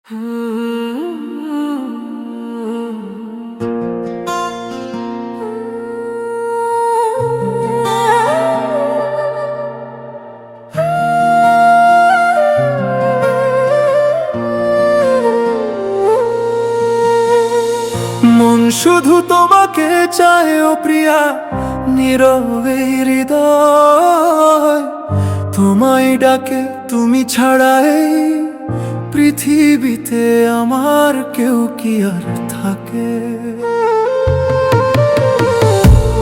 মন শুধু তোমাকে চায় ও প্রিয়া, নীরবে হৃদয় তোমায় ডাকে। তুমি ছাড়া এই পৃথিবীতে আমার কেউ কি আর থাকে?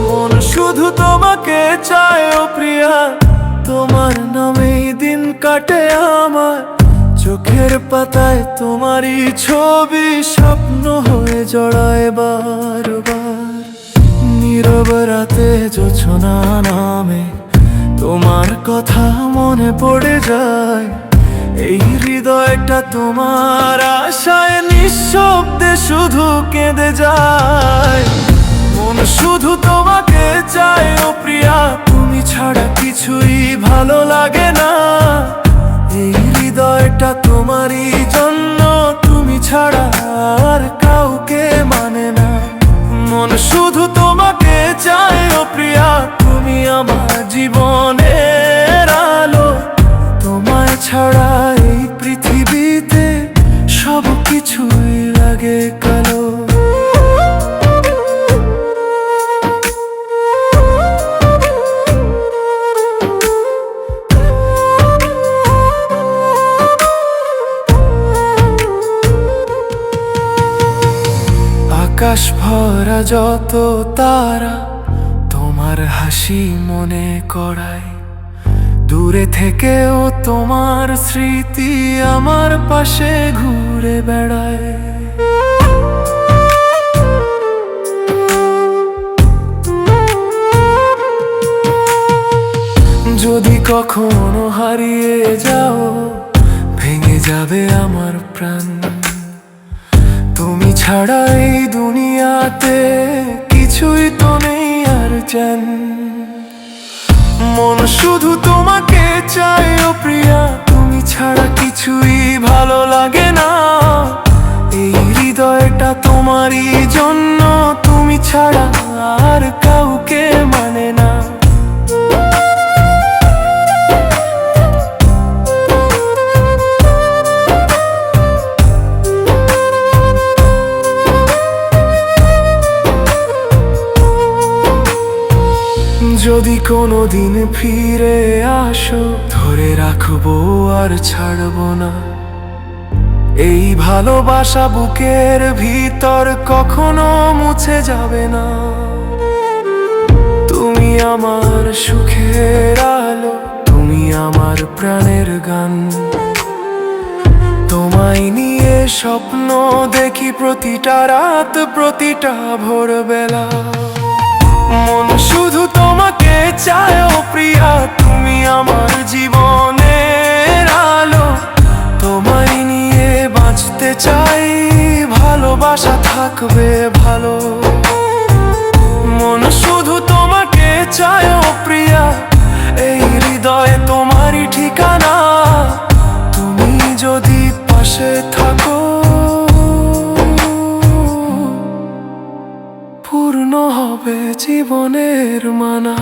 মন শুধু তোমাকে চায় ও প্রিয়া, তোমার নামেই দিন কাটে আমার। চোখের পাতায় তোমারই ছবি স্বপ্ন হয়ে জড়ায় বারবার। নীরব রাতে জোছনা নামে তোমার কথা মনে পড়ে যায়। এই হৃদয়টা তোমার আশায় নিঃশব্দে শুধু কেঁদে যায়। মন শুধু তোমাকে চায় ও প্রিয়া, তুমি ছাড়া কিছুই ভালো লাগে না। এই হৃদয়টা তোমারই জন্য, তুমি ছাড়া আর কাউকে মানে না। মন শুধু তোমাকে চায় ও প্রিয়া, তুমি আমার জীবনের আলো। তোমায় ছাড়া এই পৃথিবীতে সব কিছুই লাগে কালো। আকাশ ভরা যত তারা, তোমার হাসি মনে করায়। দূরে থেকেও তোমার স্মৃতি আমার পাশে ঘুরে বেড়ায়। যদি কখনো হারিয়ে যাও, ভেঙে যাবে আমার প্রাণ। তুমি ছাড়া এই দুনিয়াতে কিছুই তো নেই আর জান। মন শুধু তোমাকে চায় ও প্রিয়া, তুমি ছাড়া কিছুই ভালো লাগে না। এই হৃদয়টা তোমারই জন্য, তুমি ছাড়া আর কাউকে মানে না। যদি কোনোদিন ফিরে আসো, ধরে রাখবো আর ছাড়বো না। এই ভালোবাসা বুকের ভিতর কখনো মুছে যাবে না। তুমি আমার সুখের আলো, তুমি আমার প্রাণের গান। তোমায় নিয়ে স্বপ্ন দেখি প্রতিটা রাত, প্রতিটা ভোরবেলা। মন শুধু তোমাকে চায় ও প্রিয়া, তুমি আমার জীবনের আলো। তোমায় নিয়ে বাঁচতে চাই, ভালোবাসা থাকবে ভালো। মন শুধু তোমাকে চায় ও প্রিয়া, এই হৃদয়ে তোমারই ঠিকানা। তুমি যদি পাশে থাকো, পূর্ণ হবে জীবনের মানা।